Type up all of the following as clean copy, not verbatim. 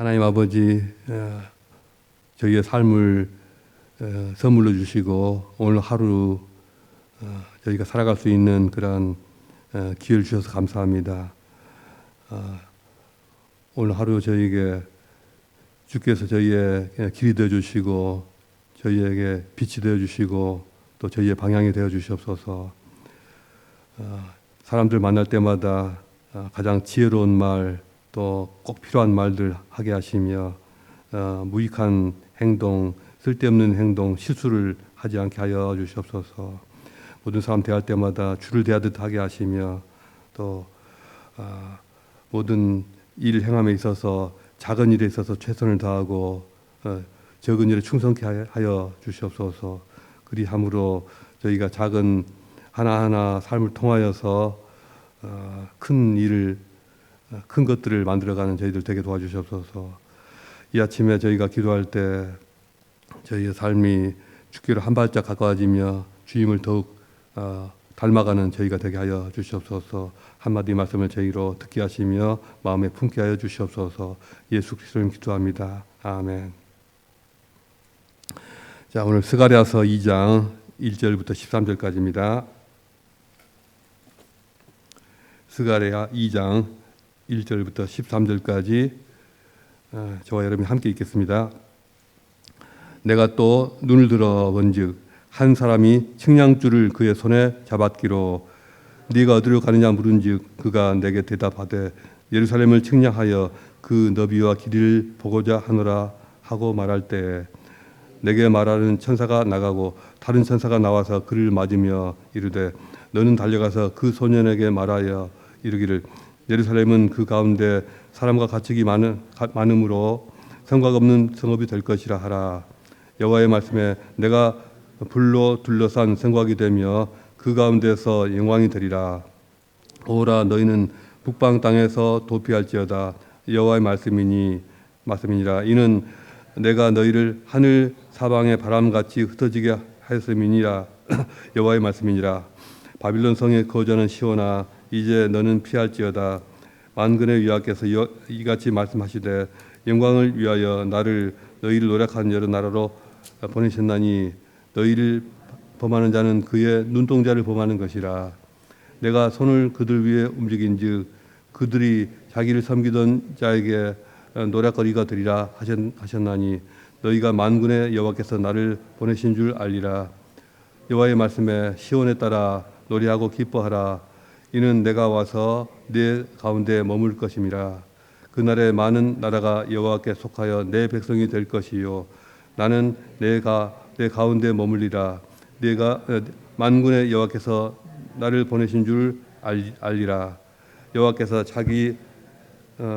하나님 아버지, 저희의 삶을 선물로 주시고 오늘 하루 저희가 살아갈 수 있는 그런 기회를 주셔서 감사합니다. 오늘 하루 저희에게 주께서 저희의 길이 되어 주시고 저희에게 빛이 되어 주시고 또 저희의 방향이 되어 주시옵소서. 사람들 만날 때마다 가장 지혜로운 말, 또 꼭 필요한 말들 하게 하시며 무익한 행동, 쓸데없는 행동, 실수를 하지 않게 하여 주시옵소서. 모든 사람 대할 때마다 주를 대하듯 하게 하시며 또 모든 일 행함에 있어서 작은 일에 있어서 최선을 다하고 적은 일에 충성케 하여 주시옵소서. 그리함으로 저희가 작은 하나하나 삶을 통하여서 큰 것들을 만들어가는 저희들 되게 도와주시옵소서. 이 아침에 저희가 기도할 때 저희의 삶이 주께로 한 발짝 가까워지며 주님을 더욱 닮아가는 저희가 되게 하여 주시옵소서. 한마디 말씀을 저희로 듣게 하시며 마음에 품게 하여 주시옵소서. 예수 그리스도님 기도합니다. 아멘. 자, 오늘 스가랴서 2장 1절부터 13절까지입니다. 스가랴 2장 1절부터 13절까지 저와 여러분이 함께 읽겠습니다. 내가 또 눈을 들어 본즉 한 사람이 측량줄을 그의 손에 잡았기로 네가 어디로 가느냐 물은즉 그가 내게 대답하되 예루살렘을 측량하여 그 너비와 길이를 보고자 하노라 하고 말할 때에 내게 말하는 천사가 나가고 다른 천사가 나와서 그를 맞으며 이르되 너는 달려가서 그 소년에게 말하여 이르기를 예루살렘은 그 가운데 사람과 가축이 많음으로 성곽 없는 성읍이 될 것이라 하라. 여호와의 말씀에 내가 불로 둘러싼 성곽이 되며 그 가운데서 영광이 되리라. 오라 너희는 북방 땅에서 도피할지어다. 여호와의 말씀이니라. 이는 내가 너희를 하늘 사방의 바람같이 흩어지게 하였음이니라. 여호와의 말씀이니라. 바빌론 성에 거주하는 시온아 이제 너는 피할지어다. 만군의 여호와께서 이같이 말씀하시되 영광을 위하여 너희를 노력한 여러 나라로 보내셨나니 너희를 범하는 자는 그의 눈동자를 범하는 것이라. 내가 손을 그들 위에 움직인즉 그들이 자기를 섬기던 자에게 노략거리가 되리라 하셨나니 너희가 만군의 여호와께서 나를 보내신 줄 알리라. 여호와의 말씀에 시온에 따라 노래하고 기뻐하라. 이는 내가 와서 내 가운데 머물 것임이라. 그날에 많은 나라가 여호와께 속하여 내 백성이 될 것이요 나는 내 가운데 머물리라. 내가 만군의 여호와께서 나를 보내신 줄 알리라. 여호와께서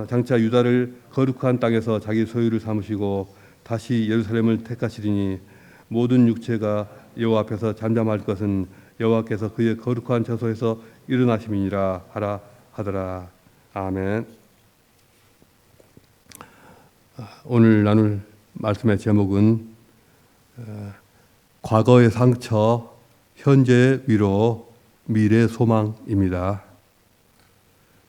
장차 유다를 거룩한 땅에서 자기 소유를 삼으시고 다시 예루살렘을 택하시리니 모든 육체가 여호와 앞에서 잠잠할 것은 여호와께서 그의 거룩한 처소에서 일어나심이니라 하더라. 아멘. 오늘 나눌 말씀의 제목은 과거의 상처, 현재의 위로, 미래의 소망입니다.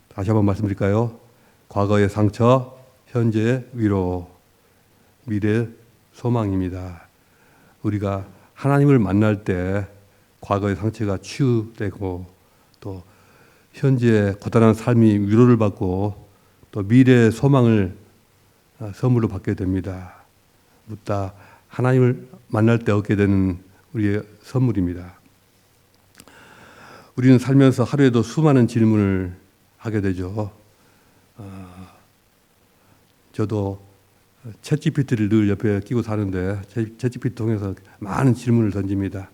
다시 한번 말씀드릴까요? 과거의 상처, 현재의 위로, 미래의 소망입니다. 우리가 하나님을 만날 때 과거의 상처가 치유되고 또 현재의 고단한 삶이 위로를 받고 또 미래의 소망을 선물로 받게 됩니다. 묻다 하나님을 만날 때 얻게 되는 우리의 선물입니다. 우리는 살면서 하루에도 수많은 질문을 하게 되죠. 저도 챗GPT를 늘 옆에 끼고 사는데 챗GPT 통해서 많은 질문을 던집니다.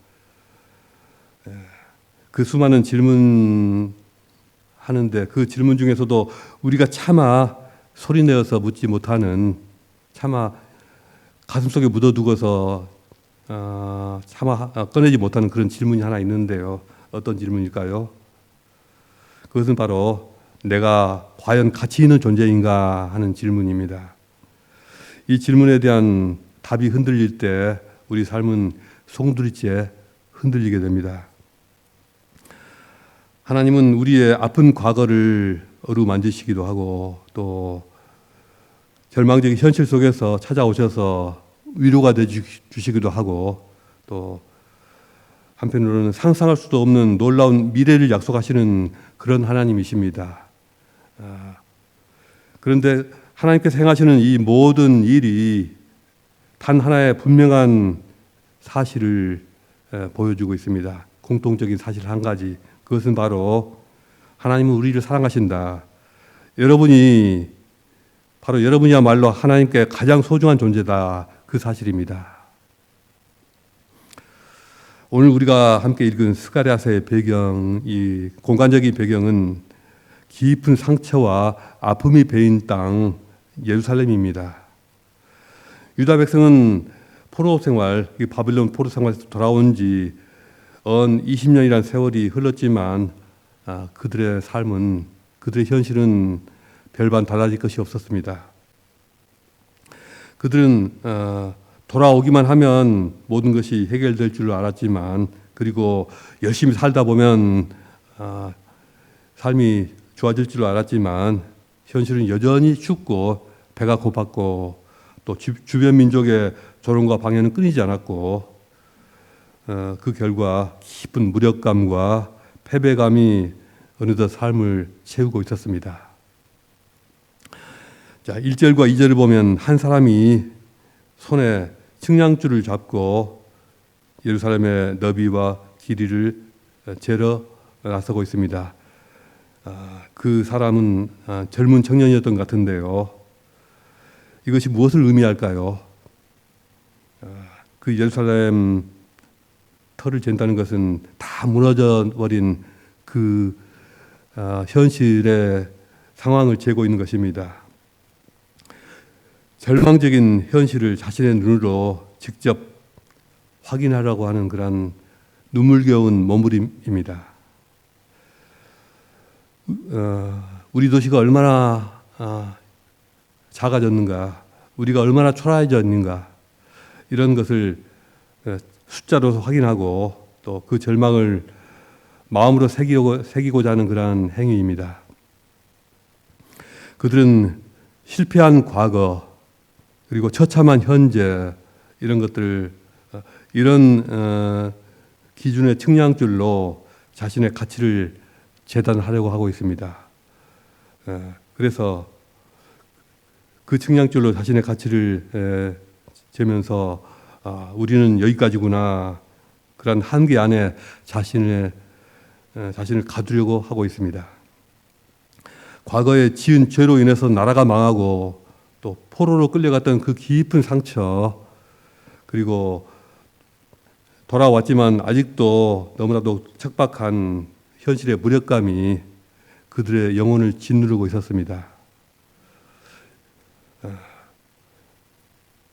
그 수많은 질문 하는데 그 질문 중에서도 우리가 차마 소리내어서 묻지 못하는, 차마 가슴속에 묻어두고서 차마 꺼내지 못하는 그런 질문이 하나 있는데요. 어떤 질문일까요? 그것은 바로 내가 과연 가치 있는 존재인가 하는 질문입니다. 이 질문에 대한 답이 흔들릴 때 우리 삶은 송두리째 흔들리게 됩니다. 하나님은 우리의 아픈 과거를 어루만지시기도 하고 또 절망적인 현실 속에서 찾아오셔서 위로가 돼 주시기도 하고, 또 한편으로는 상상할 수도 없는 놀라운 미래를 약속하시는 그런 하나님이십니다. 그런데 하나님께서 행하시는 이 모든 일이 단 하나의 분명한 사실을 보여주고 있습니다. 공통적인 사실 한 가지. 그것은 바로 하나님은 우리를 사랑하신다. 여러분이야말로 하나님께 가장 소중한 존재다. 그 사실입니다. 오늘 우리가 함께 읽은 스가랴서의 배경, 이 공간적인 배경은 깊은 상처와 아픔이 배인 땅 예루살렘입니다. 유다 백성은 포로 생활, 바빌론 포로 생활에서 돌아온 지 20년이라는 세월이 흘렀지만 그들의 삶은, 그들의 현실은 별반 달라질 것이 없었습니다. 그들은 돌아오기만 하면 모든 것이 해결될 줄 알았지만, 그리고 열심히 살다 보면 삶이 좋아질 줄 알았지만, 현실은 여전히 춥고 배가 고팠고, 또 주변 민족의 조롱과 방해는 끊이지 않았고, 그 결과 깊은 무력감과 패배감이 어느덧 삶을 채우고 있었습니다. 자, 1절과 2절을 보면 한 사람이 손에 측량줄을 잡고 예루살렘의 너비와 길이를 재러 나서고 있습니다. 그 사람은 젊은 청년이었던 것 같은데요. 이것이 무엇을 의미할까요? 그 예루살렘 터를 잰다는 것은 다 무너져 버린 그 현실의 상황을 재고 있는 것입니다. 절망적인 현실을 자신의 눈으로 직접 확인하려고 하는 그런 눈물겨운 머무림입니다. 우리 도시가 얼마나 작아졌는가, 우리가 얼마나 초라해졌는가, 이런 것을 숫자로 확인하고 또 그 절망을 마음으로 새기고자 하는 그러한 행위입니다. 그들은 실패한 과거, 그리고 처참한 현재, 이런 것들, 이런 기준의 측량줄로 자신의 가치를 재단하려고 하고 있습니다. 그래서 그 측량줄로 자신의 가치를 재면서 우리는 여기까지구나, 그런 한계 안에 자신을 가두려고 하고 있습니다. 과거에 지은 죄로 인해서 나라가 망하고 또 포로로 끌려갔던 그 깊은 상처, 그리고 돌아왔지만 아직도 너무나도 척박한 현실의 무력감이 그들의 영혼을 짓누르고 있었습니다.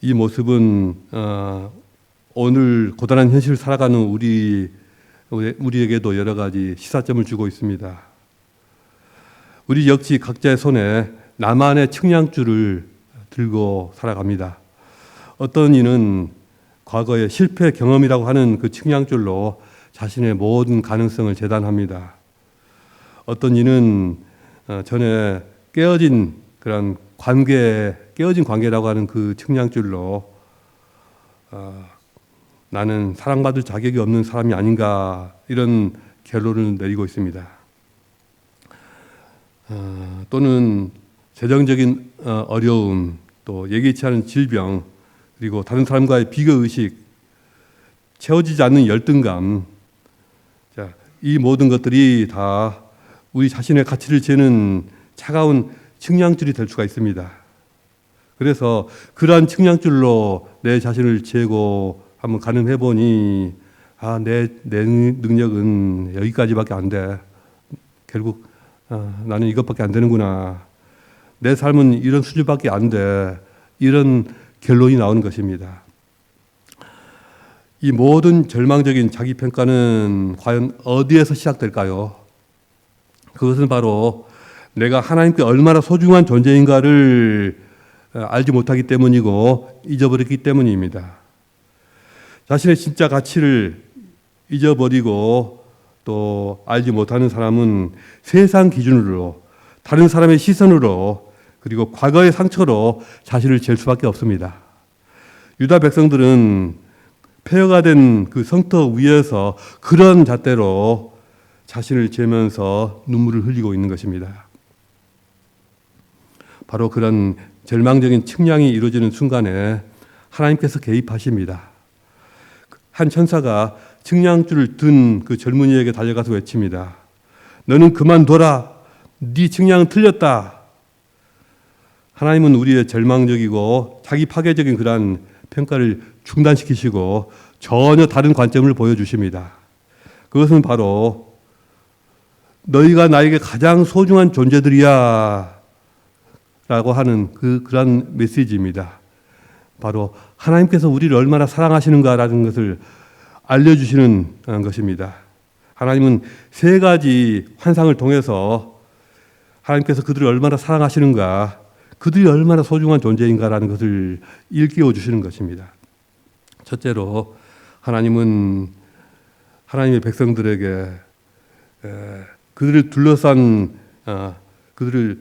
이 모습은 오늘 고단한 현실을 살아가는 우리에게도 여러 가지 시사점을 주고 있습니다. 우리 역시 각자의 손에 나만의 측량줄을 들고 살아갑니다. 어떤 이는 과거의 실패 경험이라고 하는 그 측량줄로 자신의 모든 가능성을 재단합니다. 어떤 이는 전에 깨어진 관계라고 하는 그 측량줄로 나는 사랑받을 자격이 없는 사람이 아닌가, 이런 결론을 내리고 있습니다. 또는 재정적인 어려움, 또 예기치 않은 질병, 그리고 다른 사람과의 비교의식, 채워지지 않는 열등감, 자, 이 모든 것들이 다 우리 자신의 가치를 재는 차가운 측량줄이 될 수가 있습니다. 그래서 그러한 측량줄로 내 자신을 재고 한번 가늠해보니 내 능력은 여기까지밖에 안 돼. 결국 나는 이것밖에 안 되는구나. 내 삶은 이런 수준밖에 안 돼. 이런 결론이 나오는 것입니다. 이 모든 절망적인 자기평가는 과연 어디에서 시작될까요? 그것은 바로 내가 하나님께 얼마나 소중한 존재인가를 알지 못하기 때문이고 잊어버렸기 때문입니다. 자신의 진짜 가치를 잊어버리고 또 알지 못하는 사람은 세상 기준으로, 다른 사람의 시선으로 그리고 과거의 상처로 자신을 잴 수밖에 없습니다. 유다 백성들은 폐허가 된 그 성터 위에서 그런 잣대로 자신을 재면서 눈물을 흘리고 있는 것입니다. 바로 그런 절망적인 측량이 이루어지는 순간에 하나님께서 개입하십니다. 한 천사가 측량줄을 든 그 젊은이에게 달려가서 외칩니다. 너는 그만둬라. 네 측량은 틀렸다. 하나님은 우리의 절망적이고 자기 파괴적인 그러한 평가를 중단시키시고 전혀 다른 관점을 보여주십니다. 그것은 바로 너희가 나에게 가장 소중한 존재들이야 라고 하는 그러한 메시지입니다. 바로 하나님께서 우리를 얼마나 사랑하시는가라는 것을 알려주시는 것입니다. 하나님은 세 가지 환상을 통해서 하나님께서 그들을 얼마나 사랑하시는가, 그들이 얼마나 소중한 존재인가라는 것을 일깨워 주시는 것입니다. 첫째로 하나님은 하나님의 백성들에게 그들을 둘러싼 그들을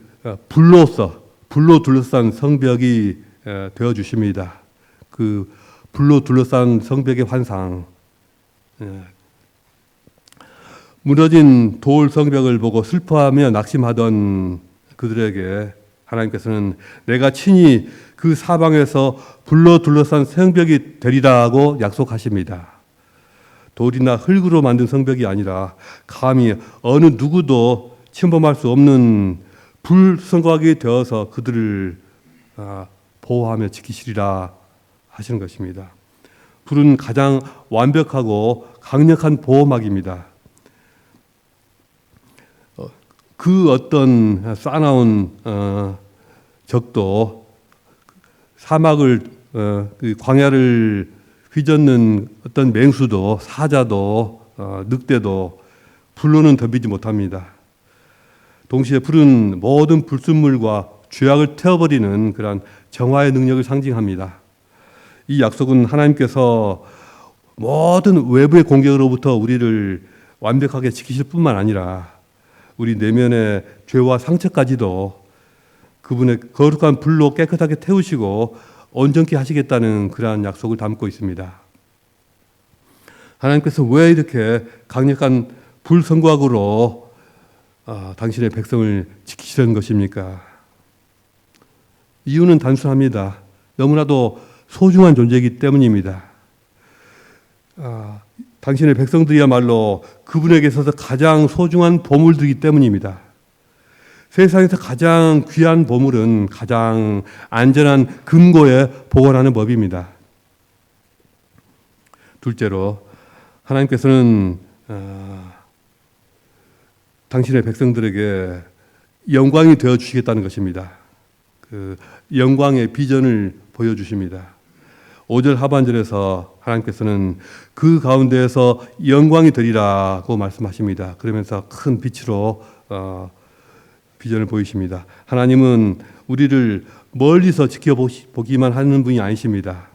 불로 둘러싼 성벽이 되어 주십니다. 그 불로 둘러싼 성벽의 환상, 무너진 돌 성벽을 보고 슬퍼하며 낙심하던 그들에게 하나님께서는 내가 친히 그 사방에서 불로 둘러싼 성벽이 되리라고 약속하십니다. 돌이나 흙으로 만든 성벽이 아니라 감히 어느 누구도 침범할 수 없는 불성곽이 되어서 그들을 보호하며 지키시리라 하시는 것입니다. 불은 가장 완벽하고 강력한 보호막입니다. 그 어떤 싸나운 적도 사막을 광야를 휘젓는 어떤 맹수도 사자도 늑대도 불로는 덤비지 못합니다. 동시에 불은 모든 불순물과 죄악을 태워버리는 그러한 정화의 능력을 상징합니다. 이 약속은 하나님께서 모든 외부의 공격으로부터 우리를 완벽하게 지키실 뿐만 아니라 우리 내면의 죄와 상처까지도 그분의 거룩한 불로 깨끗하게 태우시고 온전케 하시겠다는 그러한 약속을 담고 있습니다. 하나님께서 왜 이렇게 강력한 불성곽으로 당신의 백성을 지키시는 것입니까? 이유는 단순합니다. 너무나도 소중한 존재이기 때문입니다. 당신의 백성들이야말로 그분에게 있어서 가장 소중한 보물들이기 때문입니다. 세상에서 가장 귀한 보물은 가장 안전한 금고에 보관하는 법입니다. 둘째로 하나님께서는 당신의 백성들에게 영광이 되어 주시겠다는 것입니다. 그 영광의 비전을 보여주십니다. 5절 하반절에서 하나님께서는 그 가운데에서 영광이 되리라고 말씀하십니다. 그러면서 큰 빛으로 비전을 보이십니다. 하나님은 우리를 멀리서 지켜보기만 하는 분이 아니십니다.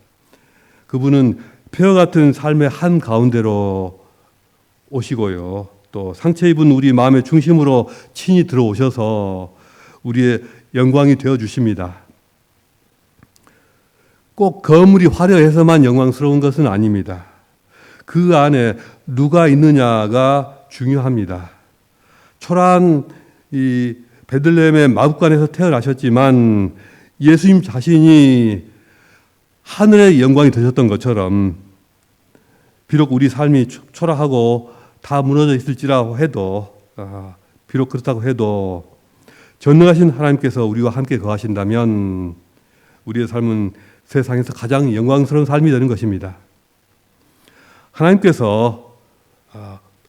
그분은 폐허 같은 삶의 한 가운데로 오시고요. 또 상처 입은 우리 마음의 중심으로 친히 들어오셔서 우리의 영광이 되어 주십니다. 꼭 거물이 화려해서만 영광스러운 것은 아닙니다. 그 안에 누가 있느냐가 중요합니다. 초라한 이 베들레헴의 마구간에서 태어나셨지만 예수님 자신이 하늘의 영광이 되셨던 것처럼 비록 우리 삶이 초라하고 다 무너져 있을지라 해도 비록 그렇다고 해도 전능하신 하나님께서 우리와 함께 거하신다면 우리의 삶은 세상에서 가장 영광스러운 삶이 되는 것입니다. 하나님께서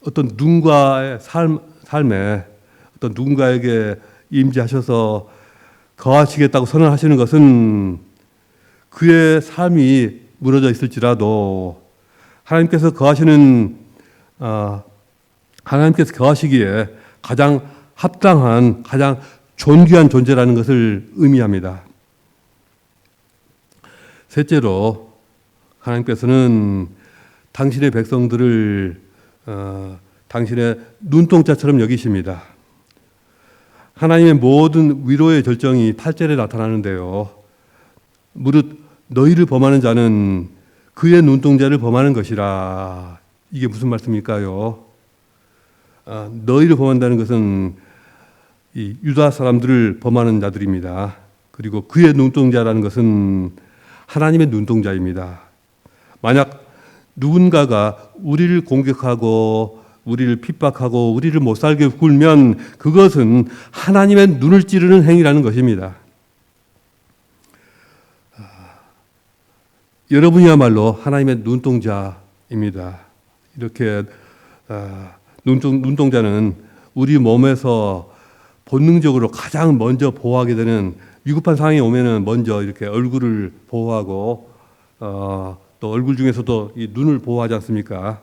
어떤 누군가의 삶에 어떤 누군가에게 임재하셔서 거하시겠다고 선언하시는 것은 그의 삶이 무너져 있을지라도 하나님께서 거하시기에 가장 합당한 가장 존귀한 존재라는 것을 의미합니다. 셋째로 하나님께서는 당신의 백성들을 당신의 눈동자처럼 여기십니다. 하나님의 모든 위로의 절정이 8절에 나타나는데요. 무릇 너희를 범하는 자는 그의 눈동자를 범하는 것이라. 이게 무슨 말씀일까요? 너희를 범한다는 것은 이 유다 사람들을 범하는 자들입니다. 그리고 그의 눈동자라는 것은 하나님의 눈동자입니다. 만약 누군가가 우리를 공격하고 우리를 핍박하고 우리를 못살게 굴면 그것은 하나님의 눈을 찌르는 행위라는 것입니다. 여러분이야말로 하나님의 눈동자입니다. 이렇게 눈동자는 우리 몸에서 본능적으로 가장 먼저 보호하게 되는 위급한 상황이 오면은 먼저 이렇게 얼굴을 보호하고 또 얼굴 중에서도 이 눈을 보호하지 않습니까?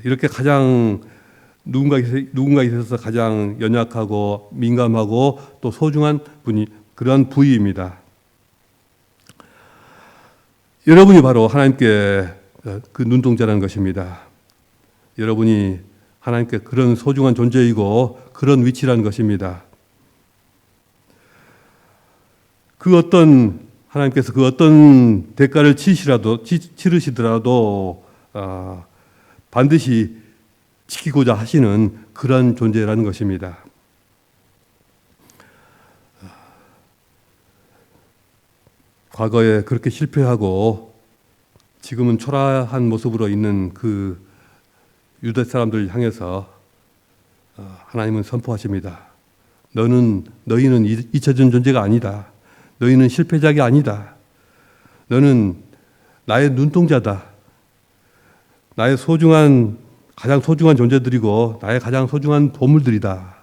이렇게 가장 누군가에 있어서 가장 연약하고 민감하고 또 소중한 그러한 부위입니다. 여러분이 바로 하나님께 그 눈동자라는 것입니다. 여러분이 하나님께 그런 소중한 존재이고 그런 위치라는 것입니다. 하나님께서 그 어떤 대가를 치르시더라도 반드시 지키고자 하시는 그런 존재라는 것입니다. 과거에 그렇게 실패하고 지금은 초라한 모습으로 있는 그 유대 사람들을 향해서 하나님은 선포하십니다. 너희는 잊혀진 존재가 아니다. 너희는 실패자가 아니다. 너는 나의 눈동자다. 나의 가장 소중한 존재들이고 나의 가장 소중한 보물들이다.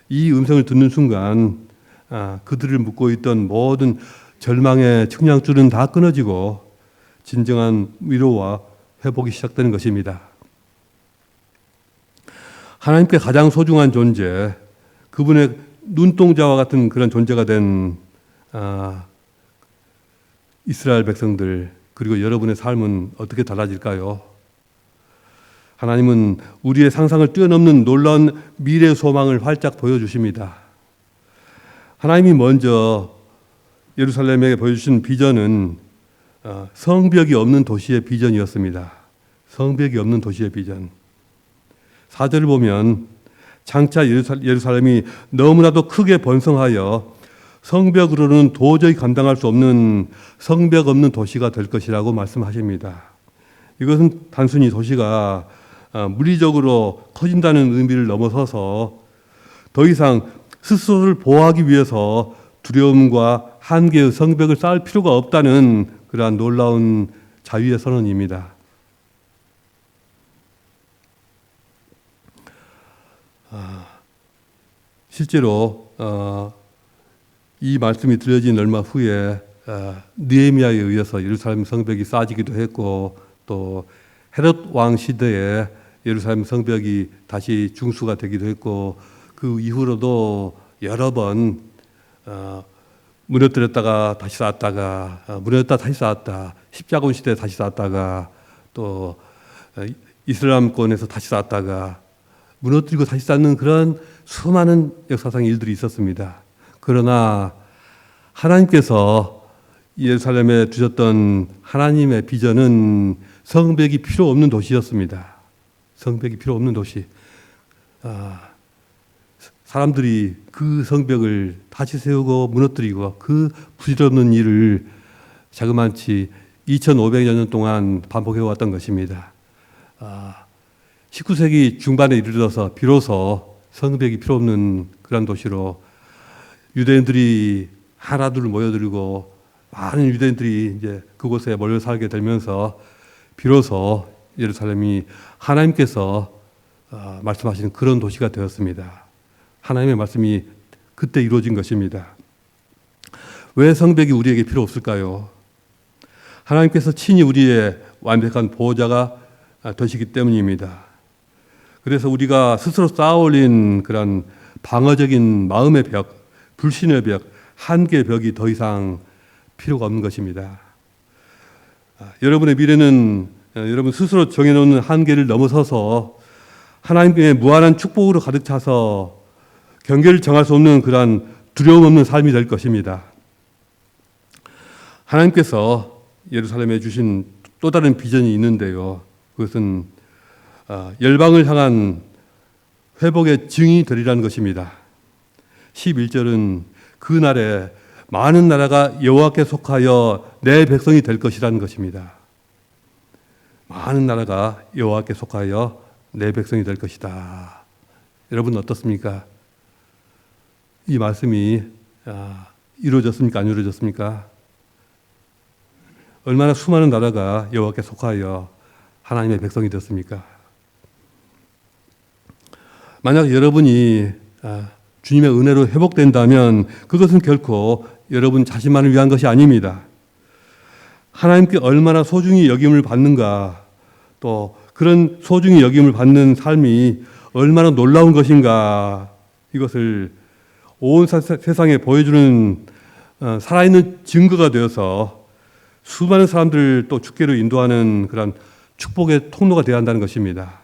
이 음성을 듣는 순간 그들을 묶고 있던 모든 절망의 측량줄은 다 끊어지고 진정한 위로와 회복이 시작되는 것입니다. 하나님께 가장 소중한 존재, 그분의 눈동자와 같은 그런 존재가 된 이스라엘 백성들, 그리고 여러분의 삶은 어떻게 달라질까요? 하나님은 우리의 상상을 뛰어넘는 놀라운 미래 소망을 활짝 보여주십니다. 하나님이 먼저 예루살렘에게 보여주신 비전은 성벽이 없는 도시의 비전이었습니다. 성벽이 없는 도시의 비전. 4절을 보면 장차 예루살렘이 너무나도 크게 번성하여 성벽으로는 도저히 감당할 수 없는 성벽 없는 도시가 될 것이라고 말씀하십니다. 이것은 단순히 도시가 물리적으로 커진다는 의미를 넘어서서 더 이상 스스로를 보호하기 위해서 두려움과 한계의 성벽을 쌓을 필요가 없다는 그러한 놀라운 자유의 선언입니다. 실제로 이 말씀이 들려진 얼마 후에 느헤미야에 의해서 예루살렘 성벽이 쌓아지기도 했고 또 헤롯 왕 시대에 예루살렘 성벽이 다시 중수가 되기도 했고 그 이후로도 여러 번 무너뜨렸다가 다시 쌓았다가 무너졌다 다시 쌓았다 십자군 시대에 다시 쌓았다가 또 이슬람권에서 다시 쌓았다가 무너뜨리고 다시 쌓는 그런 수많은 역사상 일들이 있었습니다. 그러나 하나님께서 예루살렘에 두셨던 하나님의 비전은 성벽이 필요 없는 도시였습니다. 성벽이 필요 없는 도시. 사람들이 그 성벽을 다시 세우고 무너뜨리고 그 부질없는 일을 자그마치 2500여 년 동안 반복해왔던 것입니다. 19세기 중반에 이르러서 비로소 성벽이 필요 없는 그런 도시로 유대인들이 하나둘 모여들고 많은 유대인들이 이제 그곳에 몰려 살게 되면서 비로소 예루살렘이 하나님께서 말씀하시는 그런 도시가 되었습니다. 하나님의 말씀이 그때 이루어진 것입니다. 왜 성벽이 우리에게 필요 없을까요? 하나님께서 친히 우리의 완벽한 보호자가 되시기 때문입니다. 그래서 우리가 스스로 쌓아올린 그런 방어적인 마음의 벽, 불신의 벽, 한계의 벽이 더 이상 필요가 없는 것입니다. 여러분의 미래는 여러분 스스로 정해놓는 한계를 넘어서서 하나님의 무한한 축복으로 가득 차서 경계를 정할 수 없는 그러한 두려움 없는 삶이 될 것입니다. 하나님께서 예루살렘에 주신 또 다른 비전이 있는데요. 그것은 열방을 향한 회복의 증이 되리라는 것입니다. 11절은 그 날에 많은 나라가 여호와께 속하여 내 백성이 될 것이라는 것입니다. 많은 나라가 여호와께 속하여 내 백성이 될 것이다. 여러분 어떻습니까? 이 말씀이 이루어졌습니까? 안 이루어졌습니까? 얼마나 수많은 나라가 여호와께 속하여 하나님의 백성이 됐습니까? 만약 여러분이 주님의 은혜로 회복된다면 그것은 결코 여러분 자신만을 위한 것이 아닙니다. 하나님께 얼마나 소중히 여김을 받는가, 또 그런 소중히 여김을 받는 삶이 얼마나 놀라운 것인가, 이것을 온 세상에 보여주는 살아있는 증거가 되어서 수많은 사람들을 또 주께로 인도하는 그런 축복의 통로가 되어야 한다는 것입니다.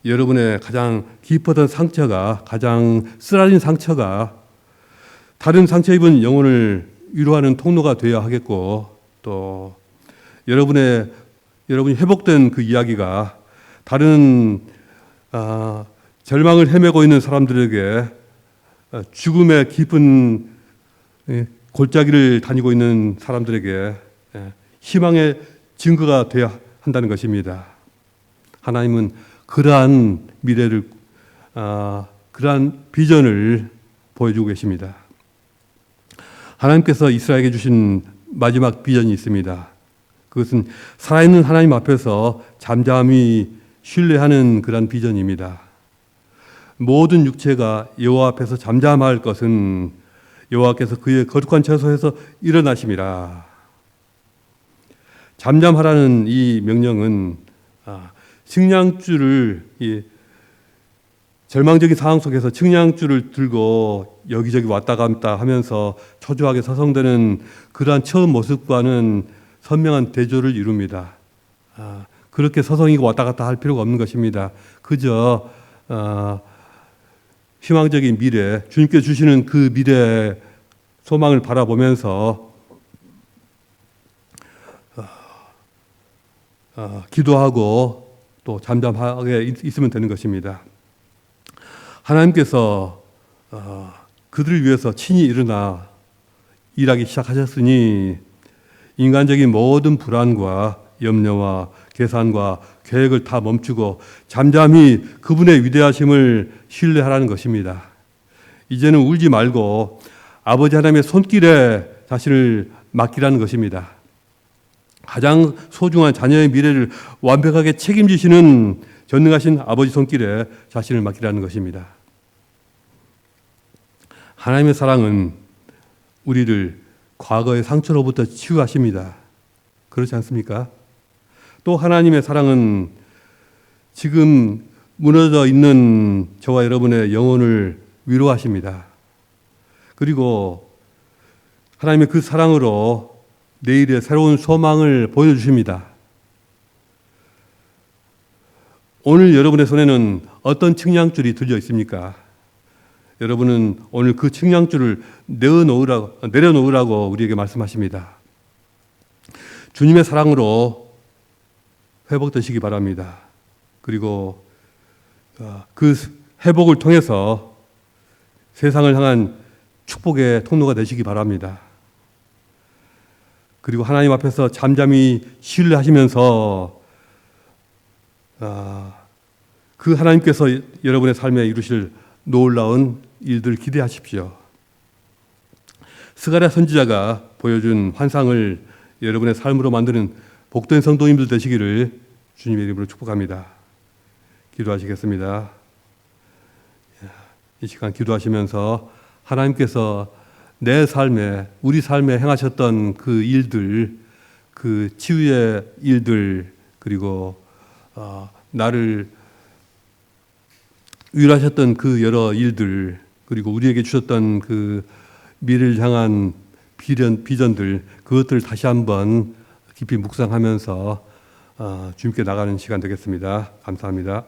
여러분의 가장 깊었던 상처가, 가장 쓰라린 상처가 다른 상처 입은 영혼을 위로하는 통로가 되어야 하겠고, 또 여러분이 회복된 그 이야기가 다른 절망을 헤매고 있는 사람들에게 죽음의 깊은 골짜기를 다니고 있는 사람들에게 희망의 증거가 되어야 한다는 것입니다. 하나님은 그러한 미래를, 그러한 비전을 보여주고 계십니다. 하나님께서 이스라엘에게 주신 마지막 비전이 있습니다. 그것은 살아있는 하나님 앞에서 잠잠히 신뢰하는 그러한 비전입니다. 모든 육체가 여호와 앞에서 잠잠할 것은 여호와께서 그의 거룩한 처소에서 일어나심이라. 잠잠하라는 이 명령은 측량줄을, 절망적인 상황 속에서 측량줄을 들고 여기저기 왔다 갔다 하면서 초조하게 서성대는 그러한 처음 모습과는 선명한 대조를 이룹니다. 그렇게 서성이고 왔다 갔다 할 필요가 없는 것입니다. 그저 희망적인 미래, 주님께 주시는 그 미래 소망을 바라보면서 기도하고 또 잠잠하게 있으면 되는 것입니다. 하나님께서 그들을 위해서 친히 일어나 일하기 시작하셨으니 인간적인 모든 불안과 염려와 계산과 계획을 다 멈추고 잠잠히 그분의 위대하심을 신뢰하라는 것입니다. 이제는 울지 말고 아버지 하나님의 손길에 자신을 맡기라는 것입니다. 가장 소중한 자녀의 미래를 완벽하게 책임지시는 전능하신 아버지 손길에 자신을 맡기라는 것입니다. 하나님의 사랑은 우리를 과거의 상처로부터 치유하십니다. 그렇지 않습니까? 또 하나님의 사랑은 지금 무너져 있는 저와 여러분의 영혼을 위로하십니다. 그리고 하나님의 그 사랑으로 내일의 새로운 소망을 보여주십니다. 오늘 여러분의 손에는 어떤 측량줄이 들려 있습니까? 여러분은 오늘 그 측량줄을 내려놓으라고 우리에게 말씀하십니다. 주님의 사랑으로 회복되시기 바랍니다. 그리고 그 회복을 통해서 세상을 향한 축복의 통로가 되시기 바랍니다. 그리고 하나님 앞에서 잠잠히 신뢰하시면서 그 하나님께서 여러분의 삶에 이루실 놀라운 일들 기대하십시오. 스가랴 선지자가 보여준 환상을 여러분의 삶으로 만드는 복된 성도님들 되시기를 주님의 이름으로 축복합니다. 기도하시겠습니다. 이 시간 기도하시면서 하나님께서 내 삶에, 우리 삶에 행하셨던 그 일들, 그 치유의 일들, 그리고 나를 위로하셨던 그 여러 일들, 그리고 우리에게 주셨던 그 미래를 향한 비전들, 그것들을 다시 한번 깊이 묵상하면서 주님께 나가는 시간 되겠습니다. 감사합니다.